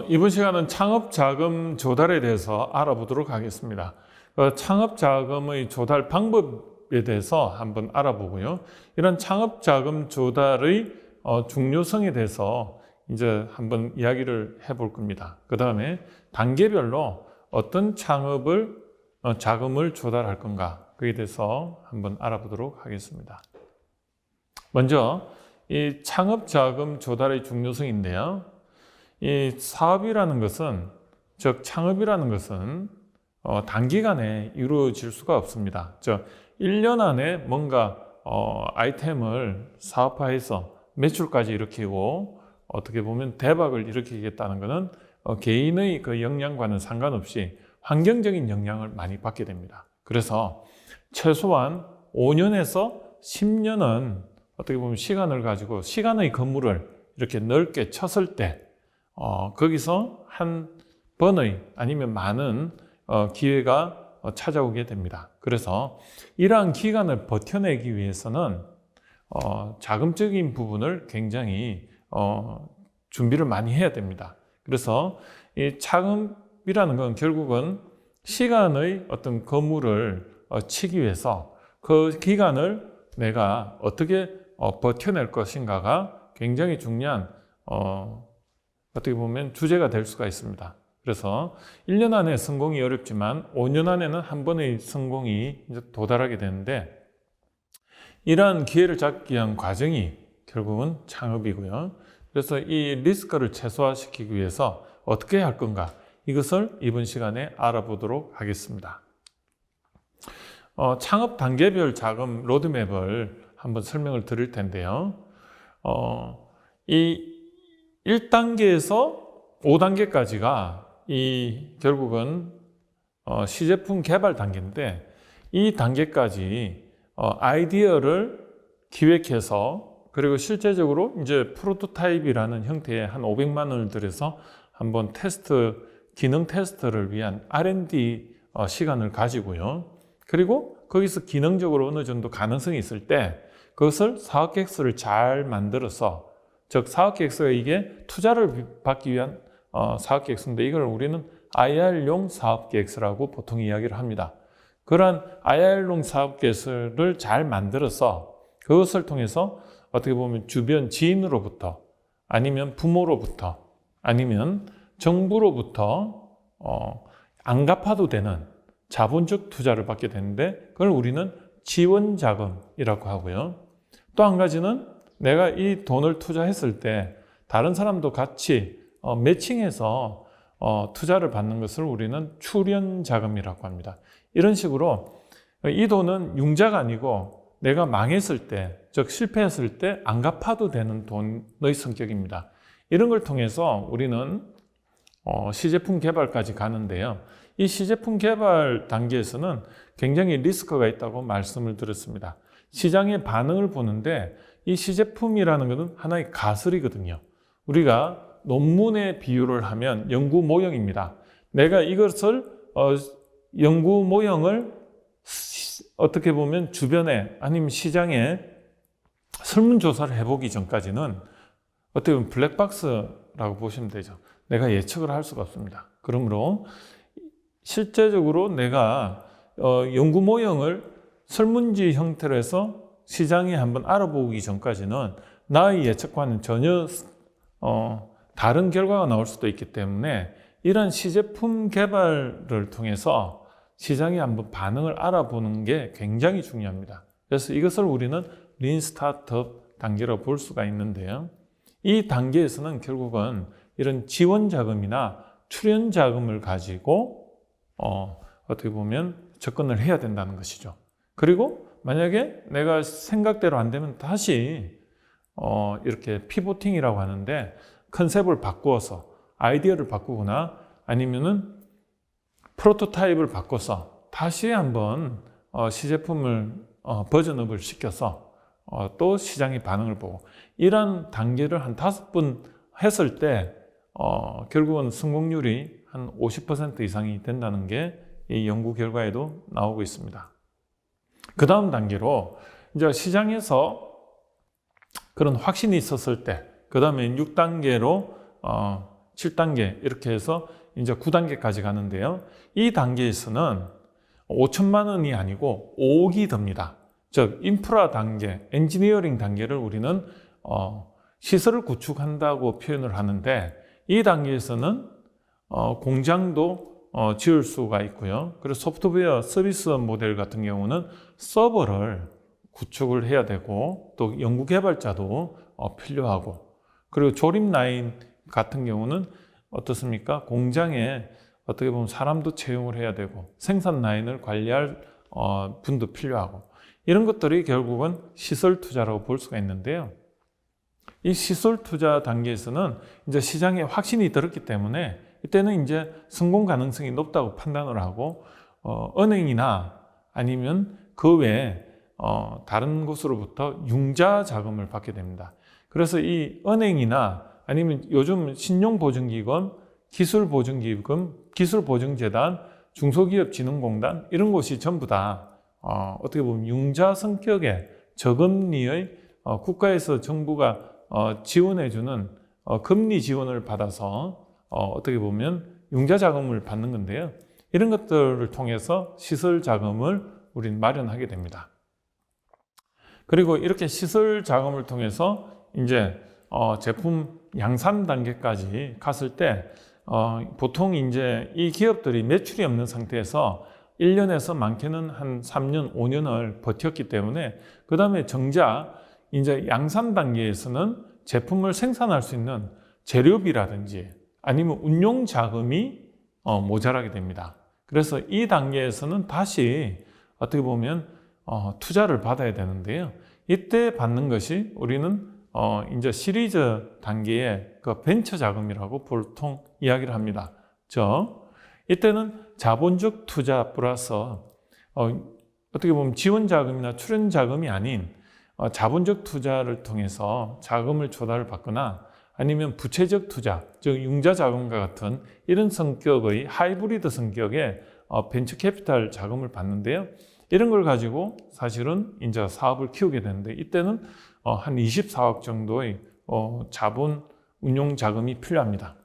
이번 시간은 창업 자금 조달에 대해서 알아보도록 하겠습니다. 창업 자금의 조달 방법에 대해서 한번 알아보고요. 이런 창업 자금 조달의 중요성에 대해서 이제 한번 이야기를 해볼 겁니다. 그 다음에 단계별로 어떤 자금을 조달할 건가, 그에 대해서 한번 알아보도록 하겠습니다. 먼저 이 창업 자금 조달의 중요성인데요. 이 사업이라는 것은, 즉 창업이라는 것은 단기간에 이루어질 수가 없습니다. 즉 1년 안에 뭔가 아이템을 사업화해서 매출까지 일으키고 어떻게 보면 대박을 일으키겠다는 것은 개인의 그 역량과는 상관없이 환경적인 영향을 많이 받게 됩니다. 그래서 최소한 5년에서 10년은 어떻게 보면 시간을 가지고 시간의 건물을 이렇게 넓게 쳤을 때 거기서 한 번의 아니면 많은 기회가 찾아오게 됩니다. 그래서 이러한 기간을 버텨내기 위해서는 자금적인 부분을 굉장히 준비를 많이 해야 됩니다. 그래서 이 자금이라는 건 결국은 시간의 어떤 건물을 치기 위해서 그 기간을 내가 어떻게 버텨낼 것인가가 굉장히 중요한 어떻게 보면 주제가 될 수가 있습니다. 그래서 1년 안에 성공이 어렵지만 5년 안에는 한 번의 성공이 이제 도달하게 되는데, 이러한 기회를 잡기 위한 과정이 결국은 창업이고요. 그래서 이 리스크를 최소화시키기 위해서 어떻게 할 건가, 이것을 이번 시간에 알아보도록 하겠습니다. 창업 단계별 자금 로드맵을 한번 설명을 드릴 텐데요. 이 1단계에서 5단계까지가 결국은 시제품 개발 단계인데, 이 단계까지 아이디어를 기획해서, 그리고 실제적으로 이제 프로토타입이라는 형태의 한 500만 원을 들여서 한번 기능 테스트를 위한 R&D 시간을 가지고요. 그리고 거기서 기능적으로 어느 정도 가능성이 있을 때 그것을 사업계획서를 잘 만들어서, 즉 사업계획서가 이게 투자를 받기 위한 사업계획서인데, 이걸 우리는 IR용 사업계획서라고 보통 이야기를 합니다. 그러한 IR용 사업계획서를 잘 만들어서 그것을 통해서 어떻게 보면 주변 지인으로부터, 아니면 부모로부터, 아니면 정부로부터 안 갚아도 되는 자본적 투자를 받게 되는데, 그걸 우리는 지원자금이라고 하고요. 또 한 가지는 내가 이 돈을 투자했을 때 다른 사람도 같이 매칭해서 투자를 받는 것을 우리는 출연자금이라고 합니다. 이런 식으로 이 돈은 융자가 아니고 내가 망했을 때, 즉 실패했을 때 안 갚아도 되는 돈의 성격입니다. 이런 걸 통해서 우리는 시제품 개발까지 가는데요. 이 시제품 개발 단계에서는 굉장히 리스크가 있다고 말씀을 드렸습니다. 시장의 반응을 보는데, 이 시제품이라는 것은 하나의 가설이거든요. 우리가 논문에 비유를 하면 연구 모형입니다. 내가 이것을 연구 모형을 어떻게 보면 주변에 아니면 시장에 설문조사를 해보기 전까지는 어떻게 보면 블랙박스라고 보시면 되죠. 내가 예측을 할 수가 없습니다. 그러므로 실제적으로 내가 연구 모형을 설문지 형태로 해서 시장에 한번 알아보기 전까지는 나의 예측과는 전혀 다른 결과가 나올 수도 있기 때문에, 이런 시제품 개발을 통해서 시장의 한번 반응을 알아보는 게 굉장히 중요합니다. 그래서 이것을 우리는 린 스타트업 단계로 볼 수가 있는데요. 이 단계에서는 결국은 이런 지원 자금이나 출연 자금을 가지고 어떻게 보면 접근을 해야 된다는 것이죠. 그리고 만약에 내가 생각대로 안 되면 다시 이렇게 피보팅이라고 하는데, 컨셉을 바꾸어서 아이디어를 바꾸거나 아니면은 프로토타입을 바꿔서 다시 한번 시제품을 버전업을 시켜서 또 시장의 반응을 보고, 이런 단계를 한 5번 했을 때 결국은 성공률이 한 50% 이상이 된다는 게 이 연구 결과에도 나오고 있습니다. 그 다음 단계로 이제 시장에서 그런 확신이 있었을 때, 그 다음에 6단계로 7단계 이렇게 해서 이제 9단계까지 가는데요. 이 단계에서는 5천만 원이 아니고 5억이 듭니다. 즉 인프라 단계, 엔지니어링 단계를 우리는 시설을 구축한다고 표현을 하는데, 이 단계에서는 공장도 지을 수가 있고요. 그리고 소프트웨어 서비스 모델 같은 경우는 서버를 구축을 해야 되고, 또 연구개발자도 필요하고, 그리고 조립 라인 같은 경우는 어떻습니까? 공장에 어떻게 보면 사람도 채용을 해야 되고, 생산 라인을 관리할 분도 필요하고, 이런 것들이 결국은 시설 투자라고 볼 수가 있는데요. 이 시설 투자 단계에서는 이제 시장에 확신이 들었기 때문에 이때는 이제 성공 가능성이 높다고 판단을 하고, 은행이나 아니면 그 외에 다른 곳으로부터 융자 자금을 받게 됩니다. 그래서 이 은행이나 아니면 요즘 신용보증기금, 기술보증기금, 기술보증재단, 중소기업진흥공단 이런 곳이 전부 다 어떻게 보면 융자 성격의 저금리의 국가에서 정부가 지원해주는 금리 지원을 받아서 어떻게 보면 융자 자금을 받는 건데요. 이런 것들을 통해서 시설 자금을 우리는 마련하게 됩니다. 그리고 이렇게 시설 자금을 통해서 이제 제품 양산 단계까지 갔을 때 보통 이제 이 기업들이 매출이 없는 상태에서 1년에서 많게는 한 3년, 5년을 버텼기 때문에 그 다음에 정작 이제 양산 단계에서는 제품을 생산할 수 있는 재료비라든지 아니면 운용 자금이 모자라게 됩니다. 그래서 이 단계에서는 다시 어떻게 보면 투자를 받아야 되는데요. 이때 받는 것이 우리는 이제 시리즈 단계의 그 벤처 자금이라고 보통 이야기를 합니다. 이때는 자본적 투자 플러스 어떻게 보면 지원 자금이나 출연 자금이 아닌 자본적 투자를 통해서 자금을 조달을 받거나 아니면 부채적 투자, 즉 융자 자금과 같은 이런 성격의 하이브리드 성격의 벤처 캐피탈 자금을 받는데요. 이런 걸 가지고 사실은 이제 사업을 키우게 되는데, 이때는 한 24억 정도의 자본 운용 자금이 필요합니다.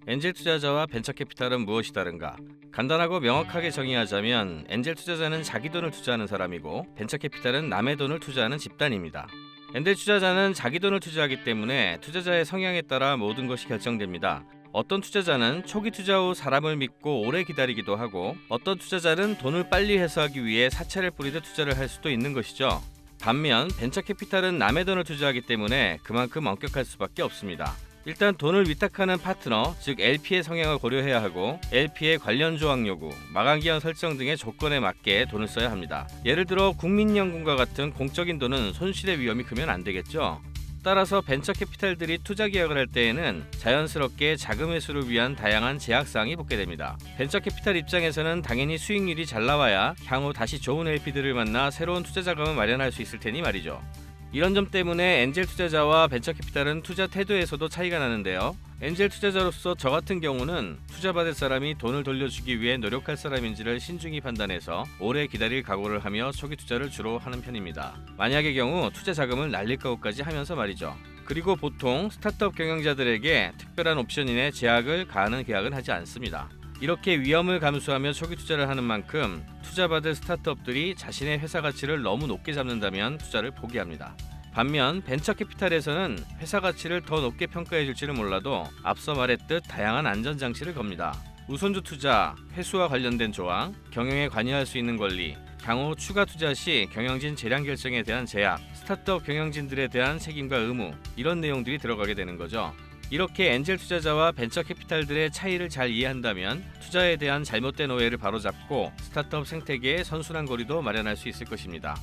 엔젤 투자자와 벤처 캐피탈은 무엇이 다른가? 간단하고 명확하게 정의하자면 엔젤 투자자는 자기 돈을 투자하는 사람이고 벤처 캐피탈은 남의 돈을 투자하는 집단입니다. 엔젤 투자자는 자기 돈을 투자하기 때문에 투자자의 성향에 따라 모든 것이 결정됩니다. 어떤 투자자는 초기 투자 후 사람을 믿고 오래 기다리기도 하고, 어떤 투자자는 돈을 빨리 회수하기 위해 사채를 뿌리듯 투자를 할 수도 있는 것이죠. 반면 벤처 캐피탈은 남의 돈을 투자하기 때문에 그만큼 엄격할 수밖에 없습니다. 일단 돈을 위탁하는 파트너, 즉 LP의 성향을 고려해야 하고, LP의 관련 조항 요구, 마감기한 설정 등의 조건에 맞게 돈을 써야 합니다. 예를 들어 국민연금과 같은 공적인 돈은 손실의 위험이 크면 안 되겠죠. 따라서 벤처 캐피탈들이 투자 계약을 할 때에는 자연스럽게 자금 회수를 위한 다양한 제약사항이 붙게 됩니다. 벤처 캐피탈 입장에서는 당연히 수익률이 잘 나와야 향후 다시 좋은 LP들을 만나 새로운 투자 자금을 마련할 수 있을 테니 말이죠. 이런 점 때문에 엔젤 투자자와 벤처 캐피탈은 투자 태도에서도 차이가 나는데요. 엔젤 투자자로서 저 같은 경우는 투자받을 사람이 돈을 돌려주기 위해 노력할 사람인지를 신중히 판단해서 오래 기다릴 각오를 하며 초기 투자를 주로 하는 편입니다. 만약의 경우 투자 자금을 날릴 각오까지 하면서 말이죠. 그리고 보통 스타트업 경영자들에게 특별한 옵션인의 제약을 가하는 계약은 하지 않습니다. 이렇게 위험을 감수하며 초기 투자를 하는 만큼 투자받을 스타트업들이 자신의 회사 가치를 너무 높게 잡는다면 투자를 포기합니다. 반면 벤처 캐피탈에서는 회사 가치를 더 높게 평가해 줄지는 몰라도 앞서 말했듯 다양한 안전장치를 겁니다. 우선주 투자, 회수와 관련된 조항, 경영에 관여할 수 있는 권리, 향후 추가 투자 시 경영진 재량 결정에 대한 제약, 스타트업 경영진들에 대한 책임과 의무, 이런 내용들이 들어가게 되는 거죠. 이렇게 엔젤 투자자와 벤처 캐피탈들의 차이를 잘 이해한다면 투자에 대한 잘못된 오해를 바로잡고 스타트업 생태계의 선순환 고리도 마련할 수 있을 것입니다.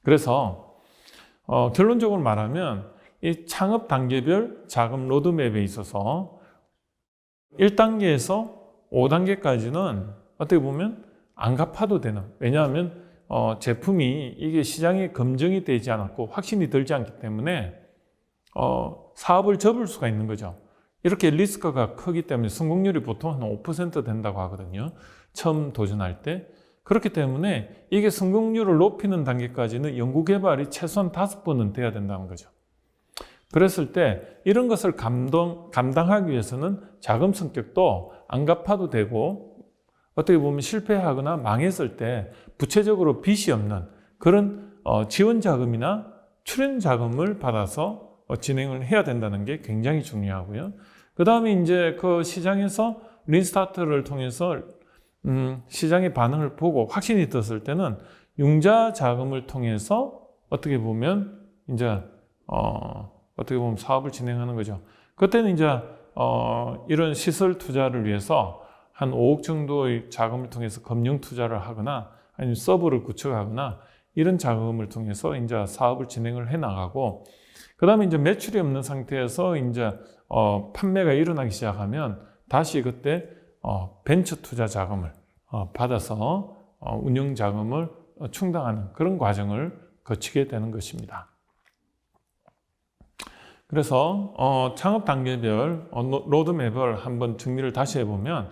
그래서 결론적으로 말하면 이 창업 단계별 자금 로드맵에 있어서 1단계에서 5단계까지는 어떻게 보면 안 갚아도 되는, 왜냐하면 제품이 이게 시장에 검증이 되지 않았고 확신이 들지 않기 때문에 사업을 접을 수가 있는 거죠. 이렇게 리스크가 크기 때문에 성공률이 보통 한 5% 된다고 하거든요. 처음 도전할 때. 그렇기 때문에 이게 성공률을 높이는 단계까지는 연구개발이 최소한 5번은 돼야 된다는 거죠. 그랬을 때 이런 것을 감당하기 위해서는 자금 성격도 안 갚아도 되고 어떻게 보면 실패하거나 망했을 때 부채적으로 빚이 없는 그런 지원 자금이나 출연 자금을 받아서 진행을 해야 된다는 게 굉장히 중요하고요. 그 다음에 이제 그 시장에서 린스타트를 통해서 시장의 반응을 보고 확신이 떴을 때는 융자 자금을 통해서 어떻게 보면 이제 어떻게 보면 사업을 진행하는 거죠. 그때는 이제 이런 시설 투자를 위해서 한 5억 정도의 자금을 통해서 금융 투자를 하거나 아니면 서브를 구축하거나 이런 자금을 통해서 이제 사업을 진행을 해 나가고, 그 다음에 이제 매출이 없는 상태에서 이제 판매가 일어나기 시작하면 다시 그때 벤처 투자 자금을 받아서 운영 자금을 충당하는 그런 과정을 거치게 되는 것입니다. 그래서 창업 단계별 로드맵을 한번 정리를 다시 해보면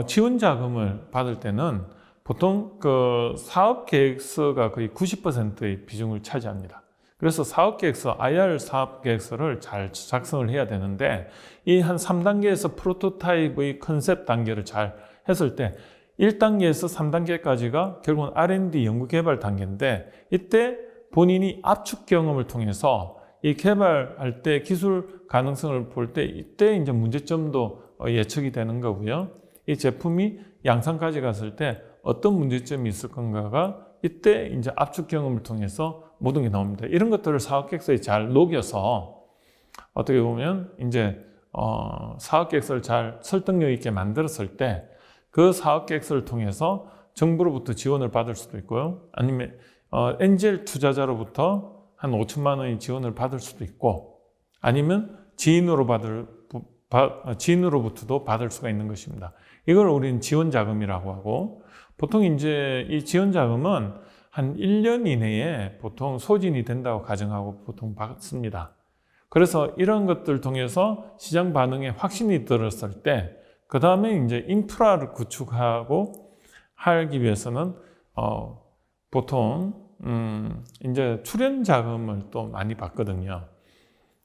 지원 자금을 받을 때는 보통 그 사업 계획서가 거의 90%의 비중을 차지합니다. 그래서 사업 계획서, IR 사업 계획서를 잘 작성을 해야 되는데 이 한 3단계에서 프로토타입의 컨셉 단계를 잘 했을 때 1단계에서 3단계까지가 결국은 R&D 연구개발 단계인데 이때 본인이 압축 경험을 통해서 이 개발할 때 기술 가능성을 볼 때 이때 이제 문제점도 예측이 되는 거고요. 이 제품이 양산까지 갔을 때 어떤 문제점이 있을 건가가 이때 이제 압축 경험을 통해서 모든 게 나옵니다. 이런 것들을 사업계획서에 잘 녹여서 어떻게 보면 이제 사업계획서를 잘 설득력 있게 만들었을 때 그 사업계획서를 통해서 정부로부터 지원을 받을 수도 있고요. 아니면 엔젤 투자자로부터 한 5천만 원의 지원을 받을 수도 있고 아니면 지인으로부터도 받을 수가 있는 것입니다. 이걸 우리는 지원 자금이라고 하고, 보통 이제 이 지원 자금은 한 1년 이내에 보통 소진이 된다고 가정하고 보통 받습니다. 그래서 이런 것들 통해서 시장 반응에 확신이 들었을 때 그 다음에 이제 인프라를 구축하고 하기 위해서는 보통 이제 출연 자금을 또 많이 받거든요.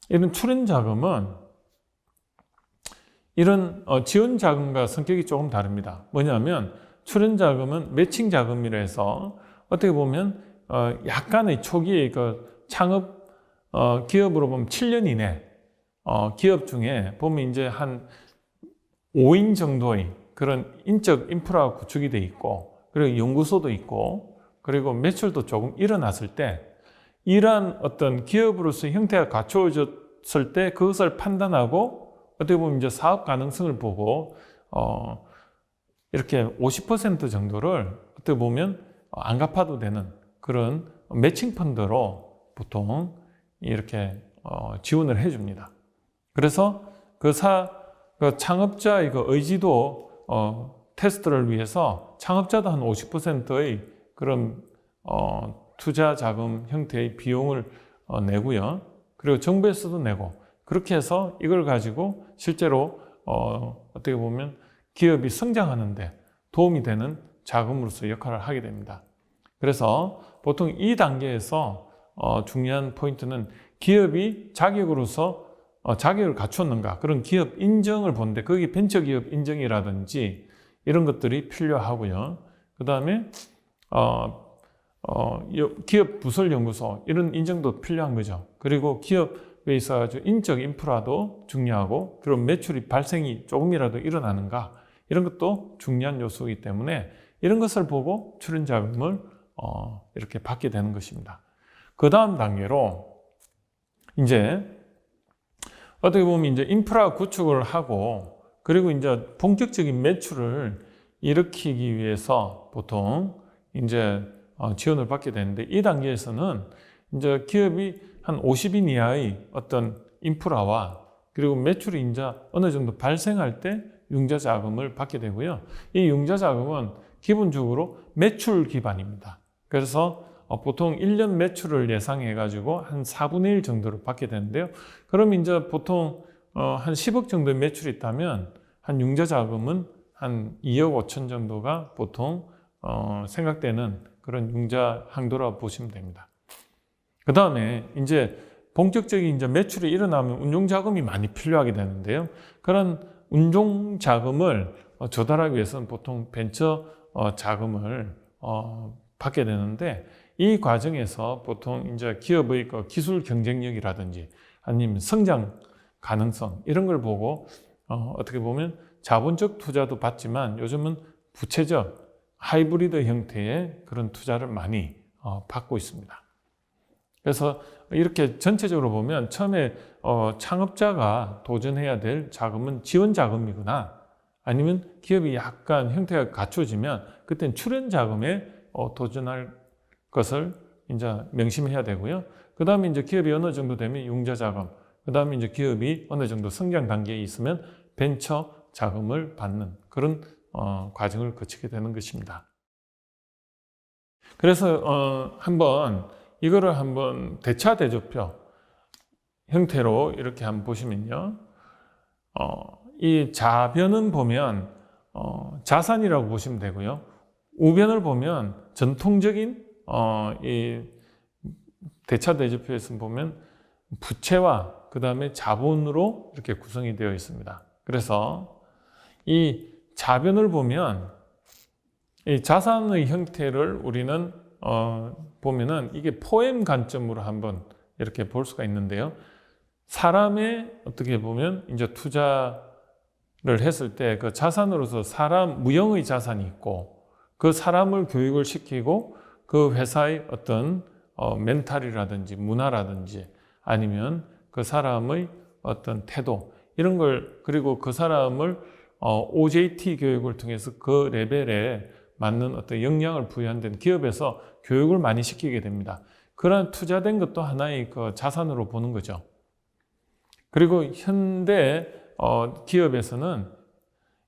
이런 출연 자금은 이런 지원 자금과 성격이 조금 다릅니다. 뭐냐면 출연 자금은 매칭 자금이라 해서 어떻게 보면 약간의 초기의 그 창업 기업으로 보면 7년 이내 기업 중에 보면 이제 한 5인 정도의 그런 인적 인프라가 구축이 돼 있고 그리고 연구소도 있고 그리고 매출도 조금 일어났을 때 이러한 어떤 기업으로서의 형태가 갖추어졌을 때 그것을 판단하고 어떻게 보면 이제 사업 가능성을 보고 이렇게 50% 정도를 어떻게 보면 안 갚아도 되는 그런 매칭 펀드로 보통 이렇게 지원을 해줍니다. 그래서 그 창업자의 그 의지도 테스트를 위해서 창업자도 한 50%의 그런 투자 자금 형태의 비용을 내고요. 그리고 정부에서도 내고 그렇게 해서 이걸 가지고 실제로 어떻게 보면 기업이 성장하는데 도움이 되는 자금으로서 역할을 하게 됩니다. 그래서 보통 이 단계에서 중요한 포인트는 기업이 자격을 갖췄는가 그런 기업 인정을 보는데 거기 벤처기업 인정이라든지 이런 것들이 필요하고요. 그 다음에 기업 부설연구소 이런 인정도 필요한 거죠. 그리고 기업에 있어 인적 인프라도 중요하고 그리고 매출이 발생이 조금이라도 일어나는가 이런 것도 중요한 요소이기 때문에 이런 것을 보고 출연 자금을 이렇게 받게 되는 것입니다. 그 다음 단계로 이제 어떻게 보면 이제 인프라 구축을 하고 그리고 이제 본격적인 매출을 일으키기 위해서 보통 이제 지원을 받게 되는데 이 단계에서는 이제 기업이 한 50인 이하의 어떤 인프라와 그리고 매출이 이제 어느 정도 발생할 때 융자 자금을 받게 되고요. 이 융자 자금은 기본적으로 매출 기반입니다. 그래서 보통 1년 매출을 예상해 가지고 한 4분의 1 정도를 받게 되는데요. 그럼 이제 보통 한 10억 정도의 매출이 있다면 한 융자 자금은 한 2억 5천 정도가 보통 생각되는 그런 융자 한도라고 보시면 됩니다. 그 다음에 이제 본격적인 이제 매출이 일어나면 운용 자금이 많이 필요하게 되는데요. 그런 운용 자금을 조달하기 위해서는 보통 벤처 자금을 받게 되는데, 이 과정에서 보통 이제 기업의 그 기술 경쟁력이라든지 아니면 성장 가능성 이런 걸 보고 어떻게 보면 자본적 투자도 받지만 요즘은 부채적 하이브리드 형태의 그런 투자를 많이 받고 있습니다. 그래서 이렇게 전체적으로 보면 처음에 창업자가 도전해야 될 자금은 지원 자금이거나 아니면 기업이 약간 형태가 갖춰지면 그때는 출연 자금에 도전할 것을 이제 명심해야 되고요. 그 다음에 이제 기업이 어느 정도 되면 융자 자금, 그 다음에 이제 기업이 어느 정도 성장 단계에 있으면 벤처 자금을 받는 그런 과정을 거치게 되는 것입니다. 그래서 이거를 한번 대차대조표 형태로 이렇게 한번 보시면요. 이 좌변은 보면 자산이라고 보시면 되고요. 우변을 보면 전통적인 이 대차대조표에서 보면 부채와 그 다음에 자본으로 이렇게 구성이 되어 있습니다. 그래서 이 좌변을 보면 이 자산의 형태를 우리는 보면은 이게 포엠 관점으로 한번 이렇게 볼 수가 있는데요. 사람의 어떻게 보면 이제 투자를 했을 때 그 자산으로서 사람 무형의 자산이 있고 그 사람을 교육을 시키고 그 회사의 어떤 멘탈이라든지 문화라든지 아니면 그 사람의 어떤 태도 이런 걸 그리고 그 사람을 OJT 교육을 통해서 그 레벨에 맞는 어떤 역량을 부여한 기업에서 교육을 많이 시키게 됩니다. 그런 투자된 것도 하나의 그 자산으로 보는 거죠. 그리고 현대 기업에서는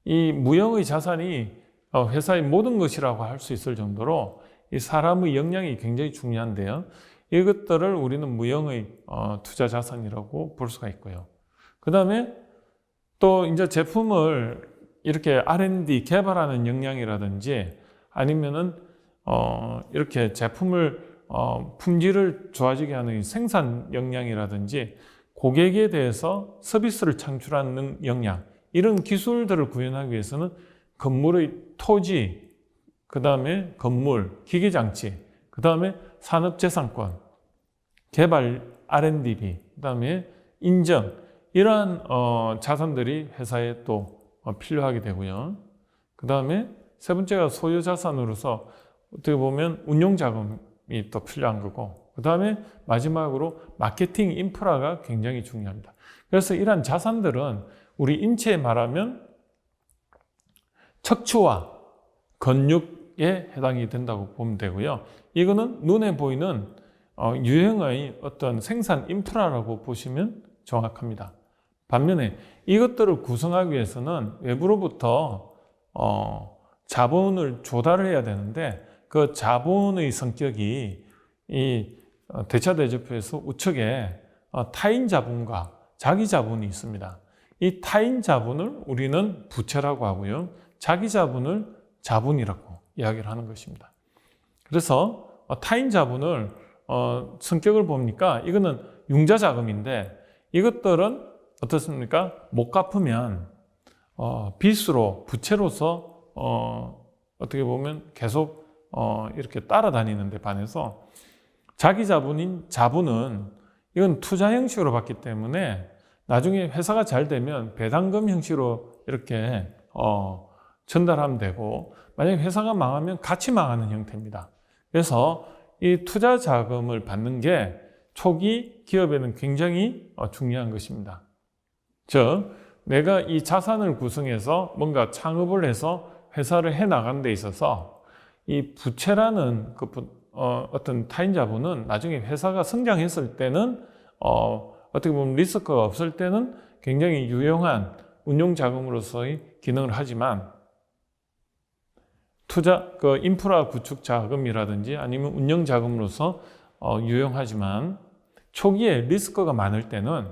이 무형의 자산이 회사의 모든 것이라고 할 수 있을 정도로 이 사람의 역량이 굉장히 중요한데요. 이것들을 우리는 무형의 투자 자산이라고 볼 수가 있고요. 그 다음에 또 이제 제품을 이렇게 R&D 개발하는 역량이라든지 아니면은 이렇게 제품을 품질을 좋아지게 하는 생산 역량이라든지 고객에 대해서 서비스를 창출하는 역량 이런 기술들을 구현하기 위해서는 건물의 토지, 그 다음에 건물, 기계장치, 그 다음에 산업재산권, 개발 R&D비, 그 다음에 인정 이러한 자산들이 회사에 또 필요하게 되고요. 그 다음에 세 번째가 소유 자산으로서 어떻게 보면 운용 자금이 또 필요한 거고 그 다음에 마지막으로 마케팅 인프라가 굉장히 중요합니다. 그래서 이러한 자산들은 우리 인체에 말하면 척추와 근육에 해당이 된다고 보면 되고요. 이거는 눈에 보이는 유형의 어떤 생산 인프라라고 보시면 정확합니다. 반면에 이것들을 구성하기 위해서는 외부로부터 자본을 조달을 해야 되는데 그 자본의 성격이 이 대차대조표에서 우측에 타인 자본과 자기 자본이 있습니다. 이 타인 자본을 우리는 부채라고 하고요. 자기 자본을 자본이라고 이야기를 하는 것입니다. 그래서 타인 자본을 성격을 보니까 이거는 융자 자금인데 이것들은 어떻습니까? 못 갚으면 빚으로 부채로서 어떻게 보면 계속 이렇게 따라다니는데 반해서 자기 자본인 자본은 이건 투자 형식으로 받기 때문에 나중에 회사가 잘 되면 배당금 형식으로 이렇게 전달하면 되고 만약에 회사가 망하면 같이 망하는 형태입니다. 그래서 이 투자 자금을 받는 게 초기 기업에는 굉장히 중요한 것입니다. 즉 내가 이 자산을 구성해서 뭔가 창업을 해서 회사를 해나가는 데 있어서 이 부채라는 어떤 타인 자본은 나중에 회사가 성장했을 때는 어떻게 보면 리스크가 없을 때는 굉장히 유용한 운용 자금으로서의 기능을 하지만 인프라 구축 자금이라든지 아니면 운영 자금으로서 유용하지만 초기에 리스크가 많을 때는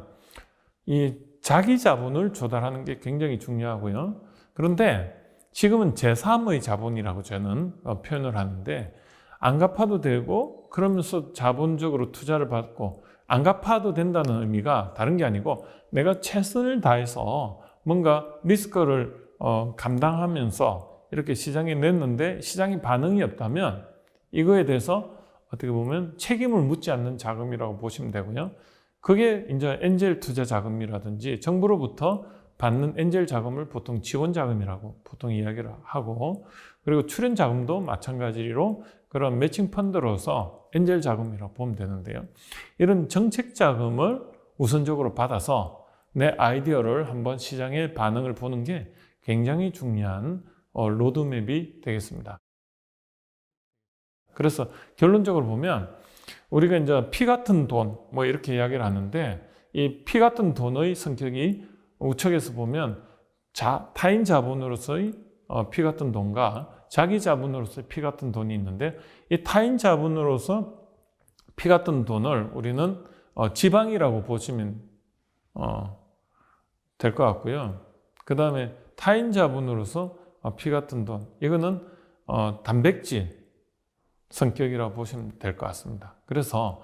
이 자기 자본을 조달하는 게 굉장히 중요하고요. 그런데 지금은 제3의 자본이라고 저는 표현을 하는데 안 갚아도 되고 그러면서 자본적으로 투자를 받고 안 갚아도 된다는 의미가 다른 게 아니고 내가 최선을 다해서 뭔가 리스크를 감당하면서 이렇게 시장에 냈는데 시장이 반응이 없다면 이거에 대해서 어떻게 보면 책임을 묻지 않는 자금이라고 보시면 되고요. 그게 이제 엔젤 투자 자금이라든지 정부로부터 받는 엔젤 자금을 보통 지원 자금이라고 보통 이야기를 하고, 그리고 출연 자금도 마찬가지로 그런 매칭 펀드로서 엔젤 자금이라고 보면 되는데요. 이런 정책 자금을 우선적으로 받아서 내 아이디어를 한번 시장의 반응을 보는 게 굉장히 중요한 로드맵이 되겠습니다. 그래서 결론적으로 보면 우리가 이제 피 같은 돈 뭐 이렇게 이야기를 하는데, 이 피 같은 돈의 성격이 우측에서 보면 타인 자본으로서의 피 같은 돈과 자기 자본으로서의 피 같은 돈이 있는데, 이 타인 자본으로서 피 같은 돈을 우리는 지방이라고 보시면 될 것 같고요. 그 다음에 타인 자본으로서 피 같은 돈, 이거는 단백질 성격이라고 보시면 될 것 같습니다. 그래서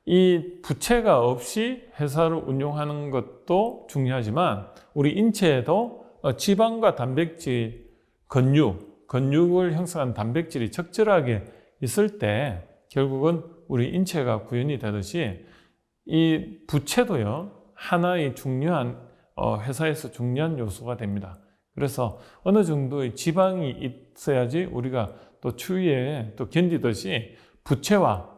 이 부채가 없이 회사를 운용하는 것도 중요하지만 우리 인체에도 지방과 단백질, 근육을 형성하는 단백질이 적절하게 있을 때 결국은 우리 인체가 구현이 되듯이 이 부채도요, 하나의 중요한 회사에서 중요한 요소가 됩니다. 그래서 어느 정도의 지방이 있어야지 우리가 또 추위에 또 견디듯이 부채와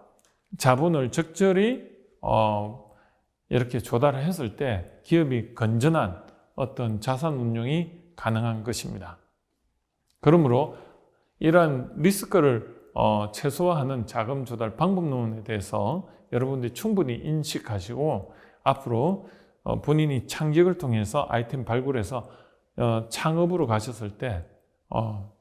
자본을 적절히 이렇게 조달을 했을 때 기업이 건전한 어떤 자산 운용이 가능한 것입니다. 그러므로 이러한 리스크를 최소화하는 자금 조달 방법론에 대해서 여러분들이 충분히 인식하시고 앞으로 본인이 창직을 통해서 아이템 발굴해서 창업으로 가셨을 때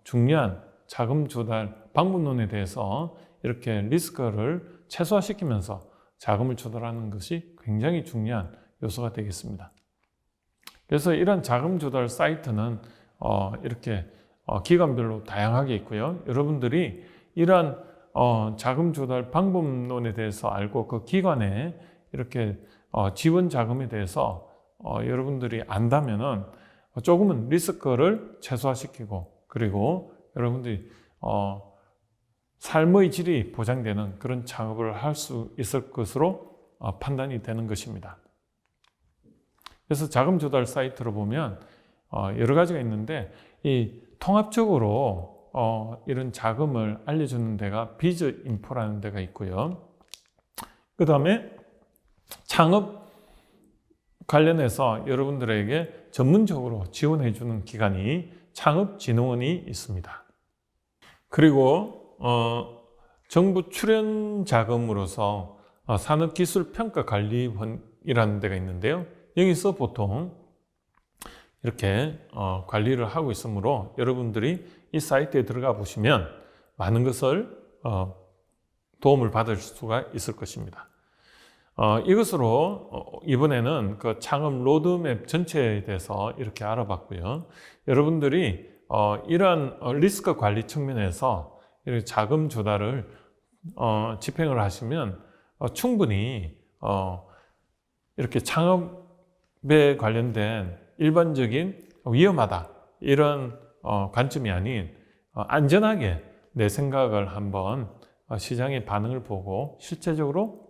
중요한 자금 조달 방법론에 대해서 이렇게 리스크를 최소화시키면서 자금을 조달하는 것이 굉장히 중요한 요소가 되겠습니다. 그래서 이런 자금 조달 사이트는 이렇게 기관별로 다양하게 있고요. 여러분들이 이러한 자금 조달 방법론에 대해서 알고 그 기관에 이렇게 지원 자금에 대해서 여러분들이 안다면은 조금은 리스크를 최소화시키고, 그리고 여러분들이 삶의 질이 보장되는 그런 창업을 할 수 있을 것으로 판단이 되는 것입니다. 그래서 자금 조달 사이트로 보면 여러 가지가 있는데, 이 통합적으로 이런 자금을 알려주는 데가 비즈 인포라는 데가 있고요. 그 다음에 창업 관련해서 여러분들에게 전문적으로 지원해 주는 기관이 창업진흥원이 있습니다. 그리고 정부 출연 자금으로서 산업기술평가관리원이라는 데가 있는데요. 여기서 보통 이렇게 관리를 하고 있으므로 여러분들이 이 사이트에 들어가 보시면 많은 것을 도움을 받을 수가 있을 것입니다. 이것으로 이번에는 그 창업 로드맵 전체에 대해서 이렇게 알아봤고요. 여러분들이 이러한 리스크 관리 측면에서 이렇게 자금 조달을 집행을 하시면 충분히 이렇게 창업에 관련된 일반적인 위험하다 이런 관점이 아닌 안전하게 내 생각을 한번 시장의 반응을 보고 실제적으로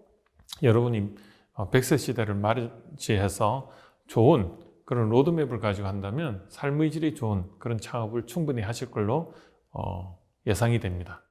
여러분이 100세 시대를 맞이해서 좋은 그런 로드맵을 가지고 한다면 삶의 질이 좋은 그런 창업을 충분히 하실 걸로 예상이 됩니다.